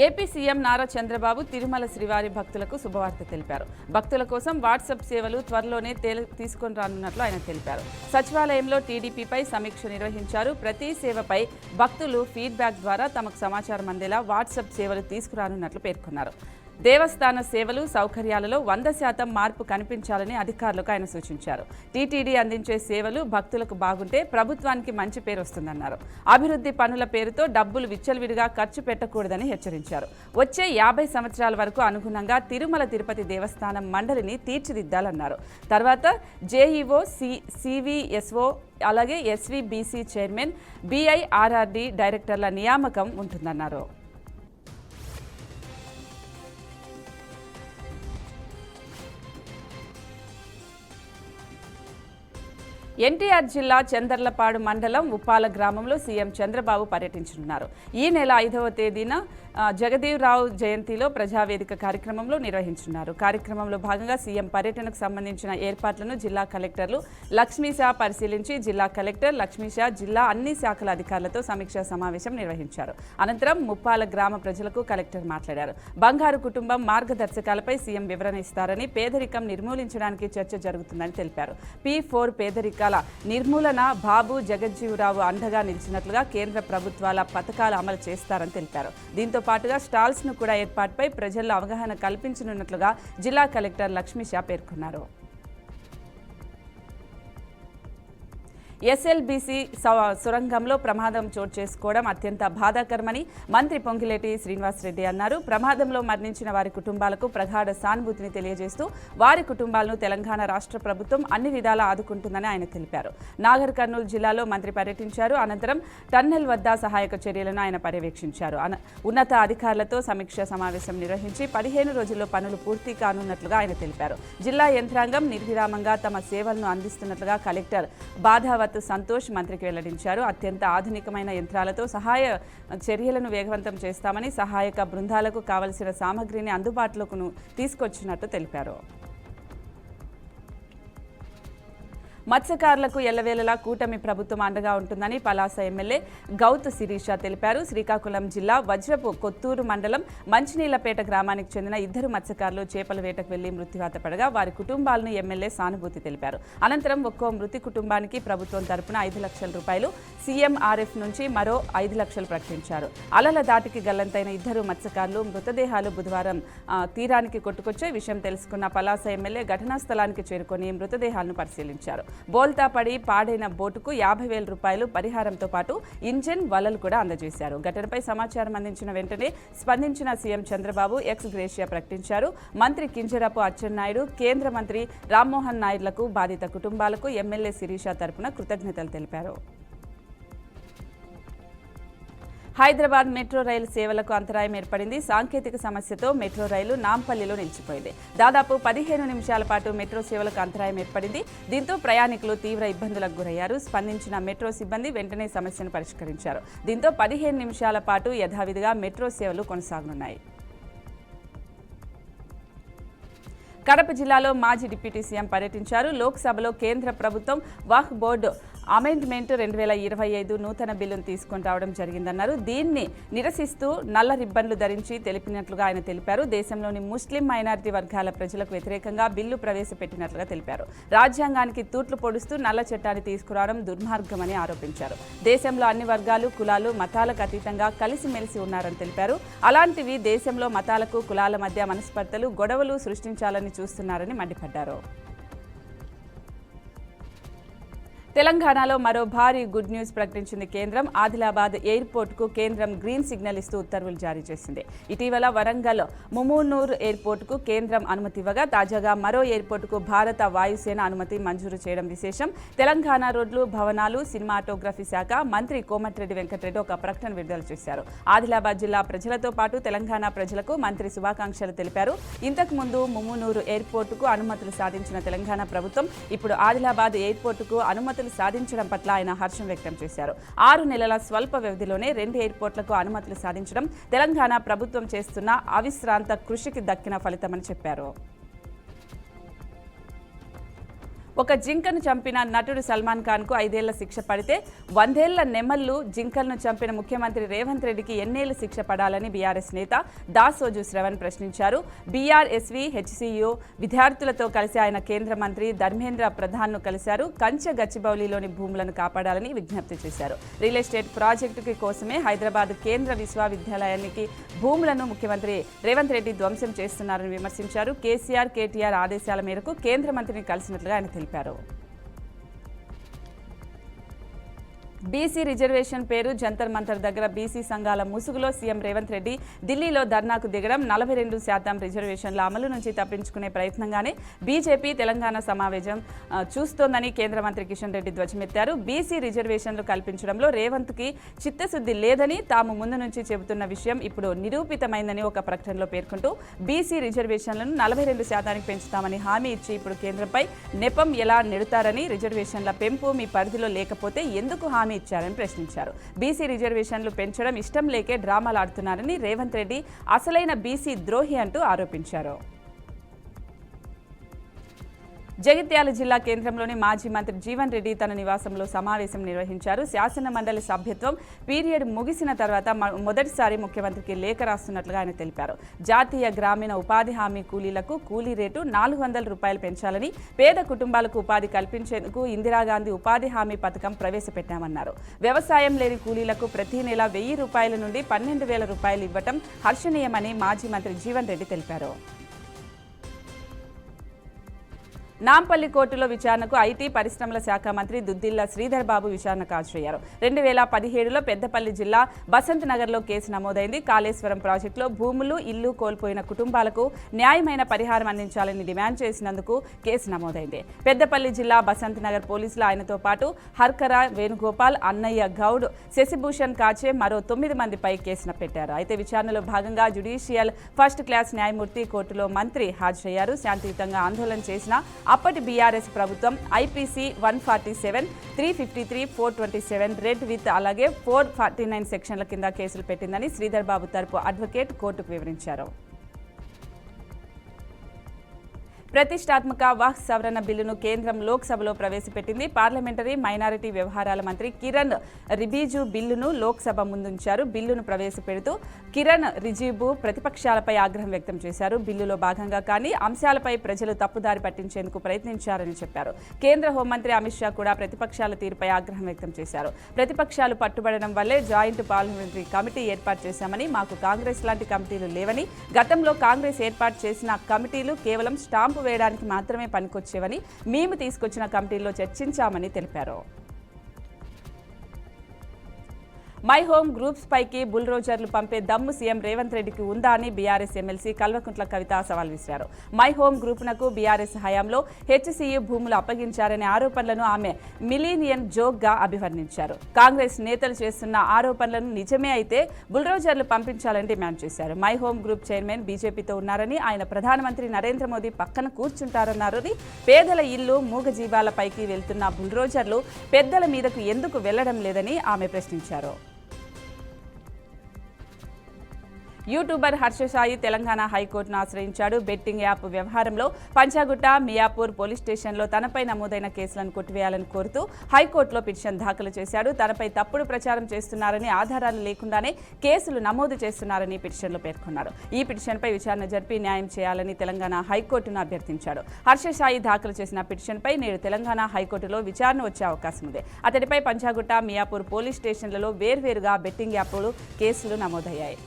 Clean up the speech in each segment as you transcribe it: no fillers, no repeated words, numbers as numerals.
AP CM Nara Chandrababu Tirumala శ్రీవారి భక్తులకు శుభవార్త తెలిపారు. భక్తుల కోసం వాట్సాప్ సేవలు త్వరలోనే తీసుకొని రానున్నట్లు ఆయన తెలిపారు. సచివాలయంలో టీడీపీపై సమీక్ష నిర్వహించారు. ప్రతి సేవపై భక్తులు ఫీడ్బ్యాక్ ద్వారా తమకు సమాచారం అందేలా వాట్సాప్ సేవలు తీసుకురానున్నట్లు పేర్కొన్నారు. దేవస్థాన సేవలు సౌకర్యాలలో 100% మార్పు కనిపించాలని అధికారులకు ఆయన సూచించారు. టీటీడీ అందించే సేవలు భక్తులకు బాగుంటే ప్రభుత్వానికి మంచి పేరు వస్తుందన్నారు. అభివృద్ధి పనుల పేరుతో డబ్బులు విచ్చలవిడిగా ఖర్చు పెట్టకూడదని హెచ్చరించారు. వచ్చే 50 సంవత్సరాల వరకు అనుగుణంగా తిరుమల తిరుపతి దేవస్థానం మండలిని తీర్చిదిద్దాలన్నారు. తర్వాత జేఈఓ, సివిఎస్ఓ అలాగే ఎస్వీబీసీ చైర్మన్, బీఐఆర్ఆర్డీ డైరెక్టర్ల నియామకం ఉంటుందన్నారు. ఎన్టీఆర్ జిల్లా చందర్లపాడు మండలం ఉప్పాల గ్రామంలో సీఎం చంద్రబాబు పర్యటించనున్నారు. ఈ నెల 5వ తేదీన జగదీవరావు జయంతిలో ప్రజావేదిక కార్యక్రమంలో నిర్వహించనున్నారు. కార్యక్రమంలో భాగంగా సీఎం పర్యటనకు సంబంధించిన ఏర్పాట్లను జిల్లా కలెక్టర్లు లక్ష్మీషా పరిశీలించి జిల్లా కలెక్టర్ లక్ష్మీషా జిల్లా అన్ని శాఖల అధికారులతో సమీక్షా సమావేశం నిర్వహించారు. అనంతరం ముప్పాల గ్రామ ప్రజలకు కలెక్టర్ మాట్లాడారు. బంగారు కుటుంబం మార్గదర్శకాలపై సీఎం వివరణ ఇస్తారని, పేదరికం నిర్మూలించడానికి చర్చ జరుగుతుందని తెలిపారు. P4 పేదరికాల నిర్మూలన బాబు జగజ్జీవరావు అండగా నిలిచినట్లుగా కేంద్ర ప్రభుత్వాల పథకాలు అమలు చేస్తారని తెలిపారు. దీంతో పాటుగా స్టాల్స్ ను కూడా ఏర్పాటుపై ప్రజల్లో అవగాహన కల్పించనున్నట్లుగా జిల్లా కలెక్టర్ లక్ష్మీషా పేర్కొన్నారు. ఎస్ఎల్బీసీ సొరంగంలో ప్రమాదం చోటు చేసుకోవడం అత్యంత బాధాకరమని మంత్రి పొంగిలేటి శ్రీనివాసరెడ్డి అన్నారు. ప్రమాదంలో మరణించిన వారి కుటుంబాలకు ప్రగాఢ సానుభూతిని తెలియజేస్తూ వారి కుటుంబాలను తెలంగాణ రాష్ట్ర ప్రభుత్వం అన్ని విధాలా ఆదుకుంటుందని ఆయన తెలిపారు. నాగర్ కర్నూలు జిల్లాలో మంత్రి పర్యటించారు. అనంతరం టన్నెల్ వద్ద సహాయక చర్యలను ఆయన పర్యవేక్షించారు. ఉన్నత అధికారులతో సమీక్ష సమావేశం నిర్వహించి 15 రోజుల్లో పనులు పూర్తి కానున్నట్లుగా ఆయన తెలిపారు. జిల్లా యంత్రాంగం నిర్విరామంగా తమ సేవలను అందిస్తున్నట్లుగా కలెక్టర్ బాధావత్ సంతోష్ మంత్రికి వెల్లడించారు. అత్యంత ఆధునికమైన యంత్రాలతో సహాయ చర్యలను వేగవంతం చేస్తామని, సహాయక బృందాలకు కావలసిన సామగ్రిని అందుబాటులోకి తీసుకొచ్చినట్టు తెలిపారు. మత్స్యకారులకు ఎల్లవేళలా కూటమి ప్రభుత్వం అండగా ఉంటుందని పలాస ఎమ్మెల్యే గౌతు శిరీష తెలిపారు. శ్రీకాకుళం జిల్లా వజ్రపు కొత్తూరు మండలం మంచినీళ్లపేట గ్రామానికి చెందిన 2 మత్స్యకారులు చేపల వేటకు వెళ్లి మృత్యువాత పడగా వారి కుటుంబాలను ఎమ్మెల్యే సానుభూతి తెలిపారు. అనంతరం ఒక్కో మృతి కుటుంబానికి ప్రభుత్వం తరపున 5 లక్షల రూపాయలు, సీఎంఆర్ఎఫ్ నుంచి మరో 5 లక్షలు ప్రకటించారు. అలల దాటికి గల్లంతైన 2 మత్స్యకారులు మృతదేహాలు బుధవారం తీరానికి కొట్టుకొచ్చే విషయం తెలుసుకున్న పలాస ఎమ్మెల్యే ఘటనా స్థలానికి చేరుకొని మృతదేహాలను పరిశీలించారు. బోల్తా పడి పాడైన బోటుకు 50,000 రూపాయలు పరిహారంతో పాటు ఇంజిన్, వలలు కూడా అందజేశారు. ఘటనపై సమాచారం అందించిన వెంటనే స్పందించిన సీఎం చంద్రబాబు ఎక్స్ గ్రేషియా ప్రకటించారు. మంత్రి కింజరాపు అచ్చెన్నాయుడు, కేంద్ర మంత్రి రామ్మోహన్ నాయుడులకు, బాధిత కుటుంబాలకు ఎమ్మెల్యే శిరీష తరపున కృతజ్ఞతలు తెలిపారు. హైదరాబాద్ మెట్రో రైలు సేవలకు అంతరాయం ఏర్పడింది. సాంకేతిక సమస్యతో మెట్రో రైలు నాంపల్లిలో నిలిచిపోయింది. దాదాపు 15 నిమిషాల పాటు మెట్రో సేవలకు అంతరాయం ఏర్పడింది. దీంతో ప్రయాణికులు తీవ్ర ఇబ్బందులకు గురయ్యారు. స్పందించిన మెట్రో సిబ్బంది వెంటనే సమస్యను పరిష్కరించారు. దీంతో 15 నిమిషాల పాటు యథావిధిగా మెట్రో సేవలు కొనసాగనున్నాయి. కడప జిల్లాలో మాజీ డిప్యూటీ సీఎం పర్యటించారు. లోక్సభలో కేంద్ర ప్రభుత్వం వక్ఫ్ బోర్డు అమెండ్మెంట్ 2025 నూతన బిల్లును తీసుకొని రావడం జరిగిందన్నారు. దీన్ని నిరసిస్తూ నల్ల రిబ్బన్లు ధరించి తెలిపినట్లుగా ఆయన తెలిపారు. దేశంలోని ముస్లిం మైనారిటీ వర్గాల ప్రజలకు వ్యతిరేకంగా బిల్లు ప్రవేశపెట్టినట్లుగా తెలిపారు. రాజ్యాంగానికి తూట్లు పొడుస్తూ నల్ల చట్టాన్ని తీసుకురావడం దుర్మార్గమని ఆరోపించారు. దేశంలో అన్ని వర్గాలు, కులాలు, మతాలకు అతీతంగా కలిసిమెలిసి ఉన్నారని తెలిపారు. అలాంటివి దేశంలో మతాలకు, కులాల మధ్య మనస్పర్ధలు, గొడవలు సృష్టించాలని చూస్తున్నారని మండిపడ్డారు. తెలంగాణలో మరో భారీ గుడ్ న్యూస్ ప్రకటించింది కేంద్రం. ఆదిలాబాద్ ఎయిర్పోర్టుకు కేంద్రం గ్రీన్ సిగ్నల్ ఇస్తూ ఉత్తర్వులు జారీ చేసింది. ఇటీవల వరంగల్ ముమునూర్ ఎయిర్పోర్టుకు కేంద్రం అనుమతి ఇవ్వగా తాజాగా మరో ఎయిర్పోర్టుకు భారత వాయుసేన అనుమతి మంజూరు చేయడం విశేషం. తెలంగాణ రోడ్లు, భవనాలు, సినిమాటోగ్రఫీ శాఖ మంత్రి కోమటిరెడ్డి వెంకటరెడ్డి ఒక ప్రకటన విడుదల చేశారు. ఆదిలాబాద్ జిల్లా ప్రజలతో పాటు తెలంగాణ ప్రజలకు మంత్రి శుభాకాంక్షలు తెలిపారు. ఇంతకు ముందు ముమునూరు ఎయిర్పోర్టుకు అనుమతులు సాధించిన తెలంగాణ ప్రభుత్వం ఇప్పుడు ఆదిలాబాద్ ఎయిర్పోర్టుకు అనుమతులు సాధించడం పట్ల ఆయన హర్షం వ్యక్తం చేశారు. 6 నెలల స్వల్ప వ్యవధిలోనే 2 ఎయిర్పోర్టులకు అనుమతులు సాధించడం తెలంగాణ ప్రభుత్వం చేస్తున్న అవిశ్రాంత కృషికి దక్కిన ఫలితమని చెప్పారు. ఒక జింకను చంపిన నటుడు సల్మాన్ ఖాన్కు 5 ఏళ్ల శిక్ష పడితే 100 ఏళ్ల నెమళ్లు జింకలను చంపిన ముఖ్యమంత్రి రేవంత్ రెడ్డికి ఎన్నేళ్లు శిక్ష పడాలని బీఆర్ఎస్ నేత దాసోజు శ్రవణ్ ప్రశ్నించారు. బీఆర్ఎస్వీ హెచ్సీయూ విద్యార్థులతో కలిసి ఆయన కేంద్ర మంత్రి ధర్మేంద్ర ప్రధాన్ను కలిశారు. కంచె గచ్చిబౌలిలోని భూములను కాపాడాలని విజ్ఞప్తి చేశారు. రియల్ ఎస్టేట్ ప్రాజెక్టు కోసమే హైదరాబాద్ కేంద్ర విశ్వవిద్యాలయానికి భూములను ముఖ్యమంత్రి రేవంత్ రెడ్డి ధ్వంసం చేస్తున్నారని విమర్శించారు. కేసీఆర్, కేటీఆర్ ఆదేశాల మేరకు కేంద్ర మంత్రిని కలిసినట్లుగా ఆయన తెలిపారు. బీసీ రిజర్వేషన్ పేరు జంతర్ మంతర్ దగ్గర బీసీ సంఘాల ముసుగులో సీఎం రేవంత్ రెడ్డి ఢిల్లీలో ధర్నాకు దిగడం 42% రిజర్వేషన్ల అమలు నుంచి తప్పించుకునే ప్రయత్నంగానే బీజేపీ తెలంగాణ సమావేశం చూస్తోందని కేంద్ర మంత్రి కిషన్ రెడ్డి ధ్వజమెత్తారు. బీసీ రిజర్వేషన్లు కల్పించడంలో రేవంత్కి చిత్తశుద్ధి లేదని తాము ముందు నుంచి చెబుతున్న విషయం ఇప్పుడు నిరూపితమైందని ఒక ప్రకటనలో పేర్కొంటూ బీసీ రిజర్వేషన్లను 42% పెంచుతామని హామీ ఇచ్చి ఇప్పుడు కేంద్రంపై నెపం ఎలా నెడతారని, రిజర్వేషన్ల పెంపు మీ పరిధిలో లేకపోతే ఎందుకు హామీ ఇచ్చారని ప్రశ్నించారు. బీసీ రిజర్వేషన్లు పెంచడం ఇష్టం లేకే డ్రామాలాడుతున్నారని రేవంత్ రెడ్డి అసలైన బీసీ ద్రోహి అంటూ ఆరోపించారు. జగిత్యాల జిల్లా కేంద్రంలోని మాజీ మంత్రి జీవన్ రెడ్డి తన నివాసంలో సమావేశం నిర్వహించారు. శాసన మండలి సభ్యత్వం పీరియడ్ ముగిసిన తర్వాత మొదటిసారి ముఖ్యమంత్రికి లేఖ రాస్తున్నట్లుగా ఆయన తెలిపారు. జాతీయ గ్రామీణ ఉపాధి హామీ కూలీలకు కూలీ రేటు 400 రూపాయలు పెంచాలని, పేద కుటుంబాలకు ఉపాధి కల్పించేందుకు ఇందిరాగాంధీ ఉపాధి హామీ పథకం ప్రవేశపెట్టామన్నారు. వ్యవసాయం లేని కూలీలకు ప్రతి నెల 1000 రూపాయల నుండి 12,000 రూపాయలు ఇవ్వటం హర్షణీయమని మాజీ మంత్రి జీవన్ రెడ్డి తెలిపారు. నాంపల్లి కోర్టులో విచారణకు ఐటీ పరిశ్రమల శాఖ మంత్రి దుద్దిల్ల శ్రీధర్ బాబు విచారణకు హాజరయ్యారు. 2017లో పెద్దపల్లి జిల్లా బసంత్ నగర్లో కేసు నమోదైంది. కాళేశ్వరం ప్రాజెక్టులో భూములు, ఇల్లు కోల్పోయిన కుటుంబాలకు న్యాయమైన పరిహారం అందించాలని డిమాండ్ చేసినందుకు కేసు నమోదైంది. పెద్దపల్లి జిల్లా బసంత్ నగర్ పోలీసులు ఆయనతో పాటు హర్కరా వేణుగోపాల్, అన్నయ్య గౌడ్, శశిభూషణ్ కాచే మరో 9 మందిపై కేసును పెట్టారు. అయితే విచారణలో భాగంగా జ్యుడిషియల్ ఫస్ట్ క్లాస్ న్యాయమూర్తి కోర్టులో మంత్రి హాజరయ్యారు. శాంతియుతంగా ఆందోళన చేసిన అప్పటి బీఆర్ఎస్ ప్రభుత్వం ఐపీసీ 147, 353, 427 రెడ్ విత్ అలాగే 449 సెక్షన్ల కింద కేసులు పెట్టిందని శ్రీధర్ బాబు తరపు అడ్వకేట్ కోర్టుకు వివరించారు. ప్రతిష్టాత్మక వక్ఫ్ సవరణ బిల్లును కేంద్రం లోక్సభలో ప్రవేశపెట్టింది. పార్లమెంటరీ మైనారిటీ వ్యవహారాల మంత్రి కిరణ్ రిజిజు బిల్లును లోక్సభ ముందుంచారు. బిల్లును ప్రవేశపెడుతూ కిరణ్ రిజిజు ప్రతిపక్షాలపై ఆగ్రహం వ్యక్తం చేశారు. బిల్లులో భాగంగా కానీ అంశాలపై ప్రజలు తప్పుదారి పట్టించేందుకు ప్రయత్నించారని చెప్పారు. కేంద్ర హోంమంత్రి అమిత్ షా కూడా ప్రతిపక్షాల తీరుపై ఆగ్రహం వ్యక్తం చేశారు. ప్రతిపక్షాలు పట్టుబడడం వల్లే జాయింట్ పార్లమెంటరీ కమిటీ ఏర్పాటు చేశామని, మాకు కాంగ్రెస్ లాంటి కమిటీలు లేవని, గతంలో కాంగ్రెస్ ఏర్పాటు చేసిన కమిటీలు కేవలం స్టాంపు వేయడానికి మాత్రమే పనికొచ్చేవని, మేము తీసుకొచ్చిన కమిటీల్లో చర్చించామని తెలిపారు. మై హోమ్ గ్రూప్స్ పైకి బుల్రోజర్లు పంపే దమ్ము సీఎం రేవంత్ రెడ్డికి ఉందా అని బీఆర్ఎస్ ఎమ్మెల్సీ కల్వకుంట్ల కవిత సవాల్ విసిరారు. మై హోమ్ గ్రూపునకు బీఆర్ఎస్ హయాంలో హెచ్సీయూ భూములు అప్పగించారనే ఆరోపణలను ఆమె మిలీనియన్ జోక్గా అభివర్ణించారు. కాంగ్రెస్ నేతలు చేస్తున్న ఆరోపణలను నిజమే అయితే బుల్రోజర్లు పంపించాలని డిమాండ్ చేశారు. మై హోమ్ గ్రూప్ చైర్మన్ బీజేపీతో ఉన్నారని, ఆయన ప్రధానమంత్రి నరేంద్ర మోదీ పక్కన కూర్చుంటారన్నారని, పేదల ఇల్లు మూగజీవాలపైకి వెళ్తున్న బుల్రోజర్లు పెద్దల మీదకు ఎందుకు వెళ్లడం లేదని ఆమె ప్రశ్నించారు. యూట్యూబర్ హర్షసాయి తెలంగాణ హైకోర్టును ఆశ్రయించాడు. బెట్టింగ్ యాప్ వ్యవహారంలో పంచాగుట్ట, మియాపూర్ పోలీస్ స్టేషన్లో తనపై నమోదైన కేసులను కొట్టివేయాలని కోరుతూ హైకోర్టులో పిటిషన్ దాఖలు చేశాడు. తనపై తప్పుడు ప్రచారం చేస్తున్నారని, ఆధారాలు లేకుండానే కేసులు నమోదు చేస్తున్నారని పిటిషన్లో పేర్కొన్నారు. ఈ పిటిషన్పై విచారణ జరిపి న్యాయం చేయాలని తెలంగాణ హైకోర్టును అభ్యర్థించాడు. హర్షసాయి దాఖలు చేసిన పిటిషన్పై నేడు తెలంగాణ హైకోర్టులో విచారణ వచ్చే అవకాశం ఉంది. అతడిపై పంచాగుట్ట, మియాపూర్ పోలీస్ స్టేషన్లలో వేర్వేరుగా బెట్టింగ్ యాప్లు కేసులు నమోదయ్యాయి.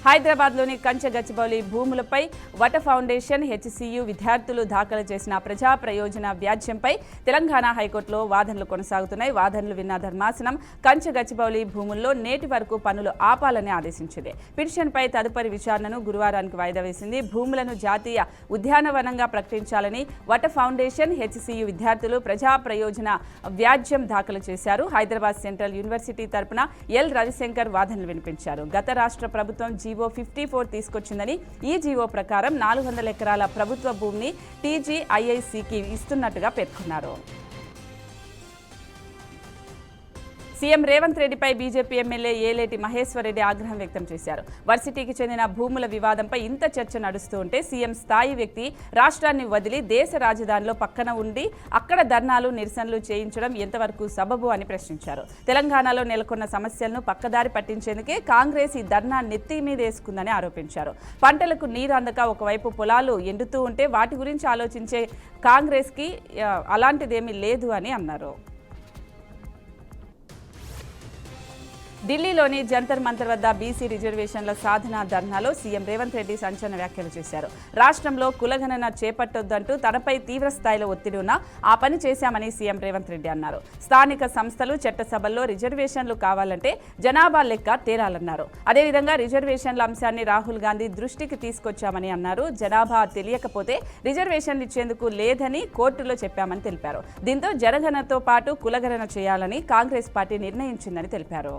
హైదరాబాద్లోని కంచె గచ్చిబౌలి భూములపై వట ఫౌండేషన్, హెచ్సీయూ విద్యార్థులు దాఖలు చేసిన ప్రజా ప్రయోజన వ్యాజ్యంపై తెలంగాణ హైకోర్టులో వాదనలు కొనసాగుతున్నాయి. వాదనలు విన్న ధర్మాసనం కంచె గచ్చిబౌలి భూముల్లో నేటి వరకు పనులు ఆపాలని ఆదేశించింది. పిటిషన్పై తదుపరి విచారణను గురువారానికి వాయిదా వేసింది. భూములను జాతీయ ఉద్యానవనంగా ప్రకటించాలని వట ఫౌండేషన్, హెచ్సీయూ విద్యార్థులు ప్రజా ప్రయోజన వ్యాజ్యం దాఖలు చేశారు. హైదరాబాద్ సెంట్రల్ యూనివర్సిటీ తరపున ఎల్ రవిశంకర్ వాదనలు వినిపించారు. గత రాష్ట్ర ప్రభుత్వం జీవో 54 తీసుకొచ్చిందని, ఈ జీవో ప్రకారం 400 ఎకరాల ప్రభుత్వ భూమిని టీజీఐఐసీకి ఇస్తున్నట్టుగా పేర్కొన్నారు. సీఎం రేవంత్ రెడ్డిపై బీజేపీ ఎమ్మెల్యే ఏలేటి మహేశ్వర్ రెడ్డి ఆగ్రహం వ్యక్తం చేశారు. వర్సిటీకి చెందిన భూముల వివాదంపై ఇంత చర్చ నడుస్తూ ఉంటే సీఎం స్థాయి వ్యక్తి రాష్ట్రాన్ని వదిలి దేశ రాజధానిలో పక్కన ఉండి అక్కడ ధర్నాలు నిరసనలు చేయించడం ఎంతవరకు సబబు అని ప్రశ్నించారు. తెలంగాణలో నెలకొన్న సమస్యలను పక్కదారి పట్టించేందుకే కాంగ్రెస్ ఈ ధర్నా నెత్తి మీద వేసుకుందని ఆరోపించారు. పంటలకు నీరు అందక ఒకవైపు పొలాలు ఎండుతూ ఉంటే వాటి గురించి ఆలోచించే కాంగ్రెస్కి అలాంటిదేమీ లేదు అని అన్నారు. ఢిల్లీలోని జంతర్ మంతర్ వద్ద బీసీ రిజర్వేషన్ల సాధన ధర్నాలో సీఎం రేవంత్ రెడ్డి సంచలన వ్యాఖ్యలు చేశారు. రాష్ట్రంలో కులగణన చేపట్టొద్దంటూ తనపై తీవ్ర స్థాయిలో ఒత్తిడి ఉన్నా ఆ పని చేశామని సీఎం రేవంత్ రెడ్డి అన్నారు. స్థానిక సంస్థలు చట్టసభల్లో రిజర్వేషన్లు కావాలంటే జనాభా లెక్క తేలాలన్నారు. అదేవిధంగా రిజర్వేషన్ల అంశాన్ని రాహుల్ గాంధీ దృష్టికి తీసుకొచ్చామని అన్నారు. జనాభా తెలియకపోతే రిజర్వేషన్లు ఇచ్చేందుకు లేదని కోర్టులో చెప్పామని తెలిపారు. దీంతో జనగణనతో పాటు కులగణన చేయాలని కాంగ్రెస్ పార్టీ నిర్ణయించిందని తెలిపారు.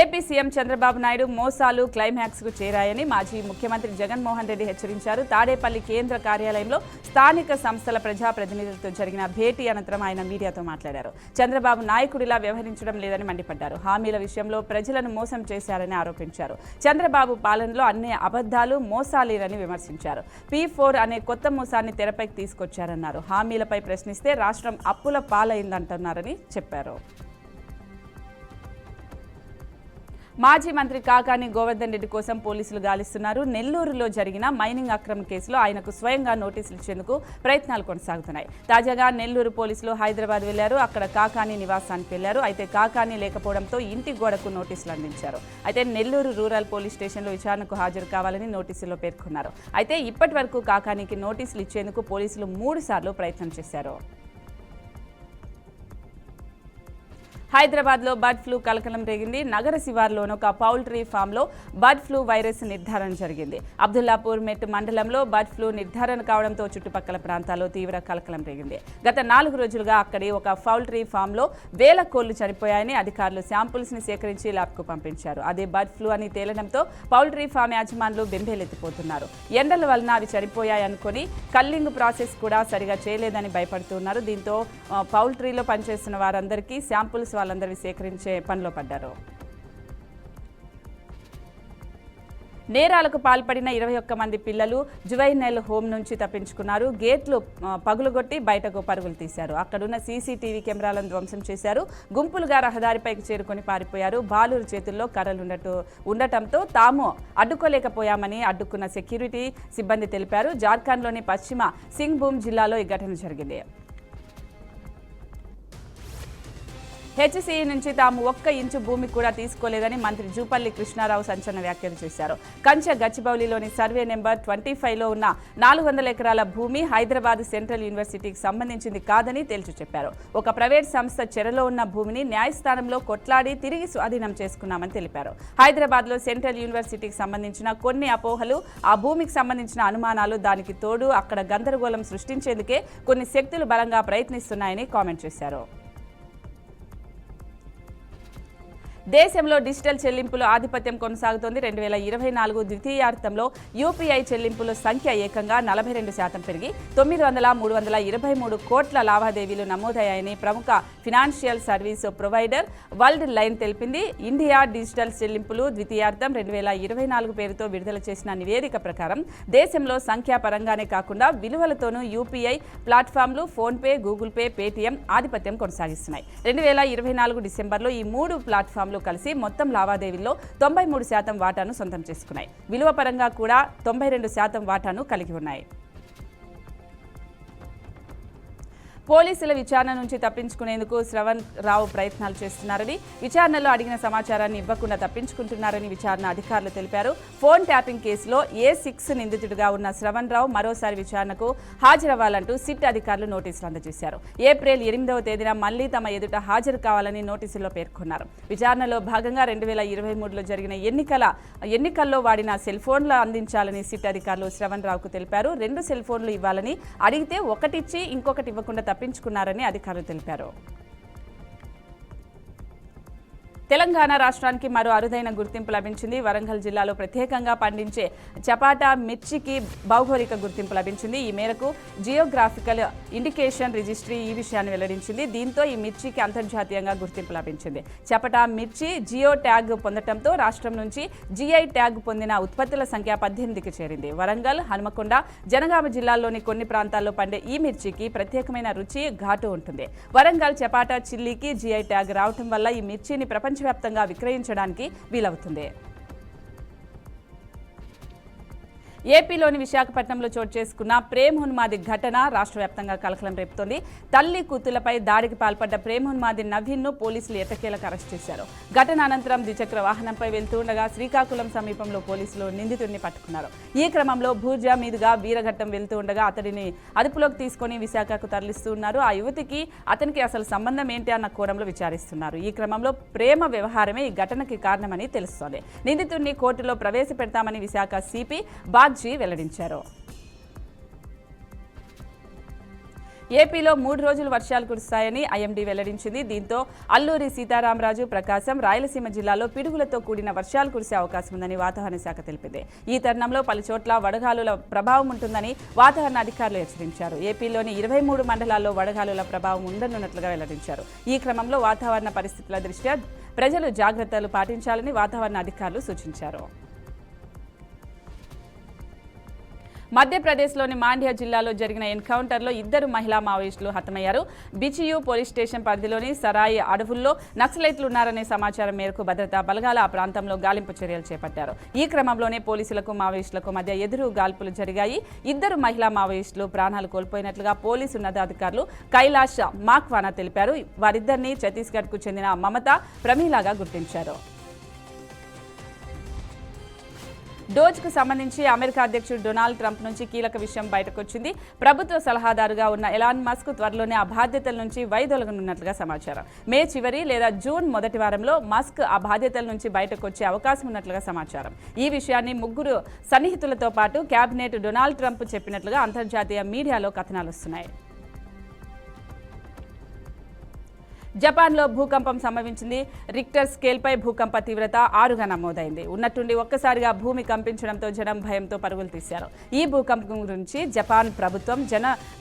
ఏపీ సీఎం చంద్రబాబు నాయుడు మోసాలు క్లైమాక్స్కు చేరాయని మాజీ ముఖ్యమంత్రి జగన్మోహన్ రెడ్డి హెచ్చరించారు. తాడేపల్లి కేంద్ర కార్యాలయంలో స్థానిక సంస్థల ప్రజాప్రతినిధులతో జరిగిన భేటీ అనంతరం ఆయన మీడియాతో మాట్లాడారు. చంద్రబాబు నాయకుడిలా వ్యవహరించడం లేదని మండిపడ్డారు. హామీల విషయంలో ప్రజలను మోసం చేశారని ఆరోపించారు. చంద్రబాబు పాలనలో అన్ని అబద్ధాలు మోసాలేనని విమర్శించారు. P4 అనే కొత్త మోసాన్ని తెరపైకి తీసుకొచ్చారన్నారు. హామీలపై ప్రశ్నిస్తే రాష్ట్రం అప్పుల పాలైందంటున్నారని చెప్పారు. మాజీ మంత్రి కాకాని గోవర్ధన్ రెడ్డి కోసం పోలీసులు గాలిస్తున్నారు. నెల్లూరులో జరిగిన మైనింగ్ అక్రమ కేసులో ఆయనకు స్వయంగా నోటీసులు ఇచ్చేందుకు ప్రయత్నాలు కొనసాగుతున్నాయి. తాజాగా నెల్లూరు పోలీసులు హైదరాబాద్ వెళ్లారు. అక్కడ కాకాని నివాసానికి వెళ్లారు. అయితే కాకాని లేకపోవడంతో ఇంటి గోడకు నోటీసులు అందించారు. అయితే నెల్లూరు రూరల్ పోలీస్ స్టేషన్లో విచారణకు హాజరు కావాలని నోటీసుల్లో పేర్కొన్నారు. అయితే ఇప్పటి వరకు కాకానికి నోటీసులు ఇచ్చేందుకు పోలీసులు 3 సార్లు ప్రయత్నం చేశారు. హైదరాబాద్లో బర్డ్ ఫ్లూ కలకలం రేగింది. నగర శివార్లోని ఒక పౌల్ట్రీ ఫామ్లో బర్డ్ ఫ్లూ వైరస్ నిర్ధారణ జరిగింది. అబ్దుల్లాపూర్ మెట్ మండలంలో బర్డ్ ఫ్లూ నిర్ధారణ కావడంతో చుట్టుపక్కల ప్రాంతాల్లో తీవ్ర కలకలం రేగింది. గత 4 రోజులుగా అక్కడి ఒక పౌల్ట్రీ ఫామ్లో వేల కోళ్లు చనిపోయాయని అధికారులు శాంపుల్స్ ని సేకరించి ల్యాబ్కు పంపించారు. అదే బర్డ్ ఫ్లూ అని తేలడంతో పౌల్ట్రీ ఫామ్ యాజమానులు బెంబేలెత్తిపోతున్నారు. ఎండల వలన అవి చనిపోయాయనుకొని కల్లింగ్ ప్రాసెస్ కూడా సరిగా చేయలేదని భయపడుతున్నారు. దీంతో పౌల్ట్రీలో పనిచేస్తున్న వారందరికీ శాంపుల్స్ వాళ్ళందరినీ సేకరించే పనిలో పడ్డారు. నేరాలకు పాల్పడిన 21 మంది పిల్లలు జువైనైల్ హోమ్ నుంచి తప్పించుకున్నారు. గేట్లు పగులుగొట్టి బయటకు పరుగులు తీశారు. అక్కడున్న సీసీటీవీ కెమెరాలను ధ్వంసం చేశారు. గుంపులుగా రహదారిపైకి చేరుకొని పారిపోయారు. బాలురు చేతుల్లో కర్రలు ఉండటంతో తాము అడ్డుకోలేకపోయామని అడ్డుకున్న సెక్యూరిటీ సిబ్బంది తెలిపారు. జార్ఖండ్లోని పశ్చిమ సింగ్భూమ్ జిల్లాలో ఈ ఘటన జరిగింది. హెచ్సీఈ నుంచి తాము 1 ఇంచు భూమి కూడా తీసుకోలేదని మంత్రి జూపల్లి కృష్ణారావు సంచలన వ్యాఖ్యలు చేశారు. కంచె గచ్చిబౌలిలోని సర్వే నెంబర్ 25లో ఉన్న 400 ఎకరాల భూమి హైదరాబాద్ సెంట్రల్ యూనివర్సిటీకి సంబంధించింది కాదని తేల్చి చెప్పారు. ఒక ప్రైవేట్ సంస్థ చెరలో ఉన్న భూమిని న్యాయస్థానంలో కొట్లాడి తిరిగి స్వాధీనం చేసుకున్నామని తెలిపారు. హైదరాబాద్లో సెంట్రల్ యూనివర్సిటీకి సంబంధించిన కొన్ని అపోహలు, ఆ భూమికి సంబంధించిన అనుమానాలు, దానికి తోడు అక్కడ గందరగోళం సృష్టించేందుకే కొన్ని శక్తులు బలంగా ప్రయత్నిస్తున్నాయని కామెంట్ చేశారు. దేశంలో డిజిటల్ చెల్లింపుల ఆధిపత్యం కొనసాగుతోంది. 2024 ద్వితీయార్థంలో యూపీఐ చెల్లింపుల సంఖ్య ఏకంగా 42% పెరిగి 323 కోట్ల లావాదేవీలు నమోదయ్యాయని ప్రముఖ financial service provider world line తెలిపింది. ఇండియా డిజిటల్ చెల్లింపులు ద్వితీయార్థం 2024 పేరుతో విడుదల చేసిన నివేదిక ప్రకారం దేశంలో సంఖ్యాపరంగానే కాకుండా విలువలతోనూ యూపీఐ ప్లాట్ఫామ్లు ఫోన్పే, గూగుల్ పే, పేటీఎం ఆధిపత్యం కొనసాగిస్తున్నాయి. 2024 డిసెంబర్లో ఈ 3 ప్లాట్ఫామ్లు కలిసి మొత్తం లావాదేవీల్లో 93% వాటాను సొంతం చేసుకున్నాయి. విలువ పరంగా కూడా 92% వాటాను కలిగి ఉన్నాయి. పోలీసుల విచారణ నుంచి తప్పించుకునేందుకు శ్రవణ్ రావు ప్రయత్నాలు చేస్తున్నారని, విచారణలో అడిగిన సమాచారాన్ని ఇవ్వకుండా తప్పించుకుంటున్నారని విచారణ అధికారులు తెలిపారు. ఫోన్ ట్యాపింగ్ కేసులో A6 నిందితుడిగా ఉన్న శ్రవణ్ రావు మరోసారి విచారణకు హాజరవ్వాలంటూ సిట్ అధికారులు నోటీసులు అందజేశారు. ఏప్రిల్ 8వ తేదీన మళ్లీ తమ ఎదుట హాజరు కావాలని నోటీసుల్లో పేర్కొన్నారు. విచారణలో భాగంగా 2023లో జరిగిన ఎన్నికల్లో వాడిన సెల్ ఫోన్లు అందించాలని సిట్ అధికారులు శ్రవణ్ రావుకు తెలిపారు. 2 సెల్ ఫోన్లు ఇవ్వాలని అడిగితే ఒకటిచ్చి ఇంకొకటి ఇవ్వకుండా తప్పించుకున్నారని అధికారులు తెలిపారు. తెలంగాణ రాష్ట్రానికి మరో అరుదైన గుర్తింపు లభించింది. వరంగల్ జిల్లాలో ప్రత్యేకంగా పండించే చపాటా మిర్చికి భౌగోళిక గుర్తింపు లభించింది. ఈ మేరకు జియోగ్రాఫికల్ ఇండికేషన్ రిజిస్ట్రీ ఈ విషయాన్ని వెల్లడించింది. దీంతో ఈ మిర్చికి అంతర్జాతీయంగా గుర్తింపు లభించింది. చపాటా మిర్చి జియో ట్యాగ్ పొందడంతో రాష్ట్రం నుంచి జిఐ ట్యాగ్ పొందిన ఉత్పత్తుల సంఖ్య 18కి చేరింది. వరంగల్, హనుమకొండ, జనగామ జిల్లాల్లోని కొన్ని ప్రాంతాల్లో పండే ఈ మిర్చికి ప్రత్యేకమైన రుచి, ఘాటు ఉంటుంది. వరంగల్ చపాటా చిల్లీకి జిఐ ట్యాగ్ రావటం వల్ల ఈ మిర్చిని ప్రపంచవ్యాప్తంగా విక్రయించడానికి వీలవుతుంది. ఏపీలోని విశాఖపట్నంలో చోటు చేసుకున్న ప్రేమోన్మాది ఘటన రాష్ట్ర వ్యాప్తంగా కలకలం రేపుతోంది. తల్లి కూతుళ్లపై దాడికి పాల్పడ్డ ప్రేమోన్మాది నవీన్ను పోలీసులు ఎట్టకేలకు అరెస్ట్ చేశారు. ఘటన అనంతరం ద్విచక్ర వాహనంపై వెళ్తూ ఉండగా శ్రీకాకుళం సమీపంలో పోలీసులు నిందితుడిని పట్టుకున్నారు. ఈ క్రమంలో భూజా మీదుగా వీరఘట్టం వెళ్తూ ఉండగా అతడిని అదుపులోకి తీసుకుని విశాఖకు తరలిస్తూ ఉన్నారు. ఆ యువతికి అతనికి అసలు సంబంధం ఏంటి అన్న కోణంలో విచారిస్తున్నారు. ఈ క్రమంలో ప్రేమ వ్యవహారమే ఈ ఘటనకి కారణమని తెలుస్తోంది. నిందితుడిని కోర్టులో ప్రవేశపెడతామని విశాఖ సిపి వెల్లడించారు. ఏపీలో 3 రోజులు వర్షాలు కురుస్తాయని ఐఎండీ వెల్లడించింది. దీంతో అల్లూరి సీతారామరాజు, ప్రకాశం, రాయలసీమ జిల్లాలో పిడుగులతో కూడిన వర్షాలు కురిసే అవకాశం ఉందని వాతావరణ శాఖ తెలిపింది. ఈ తరుణంలో పలు చోట్ల వడగాలుల ప్రభావం ఉంటుందని వాతావరణ అధికారులు హెచ్చరించారు. ఏపీలోని 23 మండలాల్లో వడగాలుల ప్రభావం ఉండనున్నట్లుగా వెల్లడించారు. ఈ క్రమంలో వాతావరణ పరిస్థితుల దృష్ట్యా ప్రజలు జాగ్రత్తలు పాటించాలని వాతావరణ అధికారులు సూచించారు. మధ్యప్రదేశ్లోని మాండ్య జిల్లాలో జరిగిన ఎన్కౌంటర్లో 2 మహిళా మావోయిస్టులు హతమయ్యారు. బిచియు పోలీస్ స్టేషన్ పరిధిలోని సరాయి అడవుల్లో నక్సలైట్లు ఉన్నారనే సమాచారం మేరకు భద్రతా బలగాలు ఆ ప్రాంతంలో గాలింపు చర్యలు చేపట్టారు. ఈ క్రమంలోనే పోలీసులకు మావోయిస్టులకు మధ్య ఎదురు గాల్పులు జరిగాయి. 2 మహిళా మావోయిస్టులు ప్రాణాలు కోల్పోయినట్లుగా పోలీసు ఉన్నతాధికారులు కైలాష్ మాక్వానా తెలిపారు. వారిద్దరిని ఛత్తీస్గఢ్కు చెందిన మమత, ప్రమీలాగా గుర్తించారు. డోజ్కు సంబంధించి అమెరికా అధ్యక్షుడు డొనాల్డ్ ట్రంప్ నుంచి కీలక విషయం బయటకొచ్చింది. ప్రభుత్వ సలహాదారుగా ఉన్న ఎలాన్ మస్క్ త్వరలోనే ఆ బాధ్యతల నుంచి వైదొలగనున్నట్లుగా సమాచారం. మే చివరి లేదా జూన్ మొదటి వారంలో మస్క్ ఆ బాధ్యతల నుంచి బయటకు వచ్చే అవకాశం ఉన్నట్లుగా సమాచారం. ఈ విషయాన్ని 3 సన్నిహితులతో పాటు కేబినెట్ డొనాల్డ్ ట్రంప్ చెప్పినట్లుగా అంతర్జాతీయ మీడియాలో కథనాలు వస్తున్నాయి. జపాన్లో భూకంపం సంభవించింది. రిక్టర్ స్కేల్పై భూకంప తీవ్రత 6గా నమోదైంది. ఉన్నట్టుండి ఒక్కసారిగా భూమి కంపించడంతో జనం భయంతో పరుగులు తీశారు. ఈ భూకంపం గురించి జపాన్ ప్రభుత్వం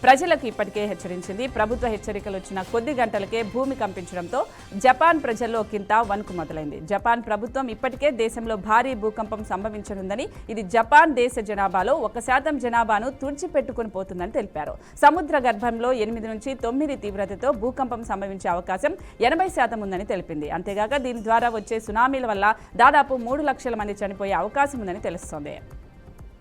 ప్రజలకు ఇప్పటికే హెచ్చరించింది. ప్రభుత్వ హెచ్చరికలు వచ్చిన కొద్ది గంటలకే భూమి కంపించడంతో జపాన్ ప్రజల్లో కింత వణుకు మొదలైంది. జపాన్ ప్రభుత్వం ఇప్పటికే దేశంలో భారీ భూకంపం సంభవించనుందని, ఇది జపాన్ దేశ జనాభాలో 1% జనాభాను తుడిచిపెట్టుకుని పోతుందని తెలిపారు. సముద్ర గర్భంలో 8 నుంచి 9 తీవ్రతతో భూకంపం సంభవించే అవకాశం 80% ఉందని తెలిపింది. అంతేగాక దీని ద్వారా వచ్చే సునామీల వల్ల దాదాపు 3 లక్షల మంది చనిపోయే అవకాశం ఉందని తెలుస్తోంది.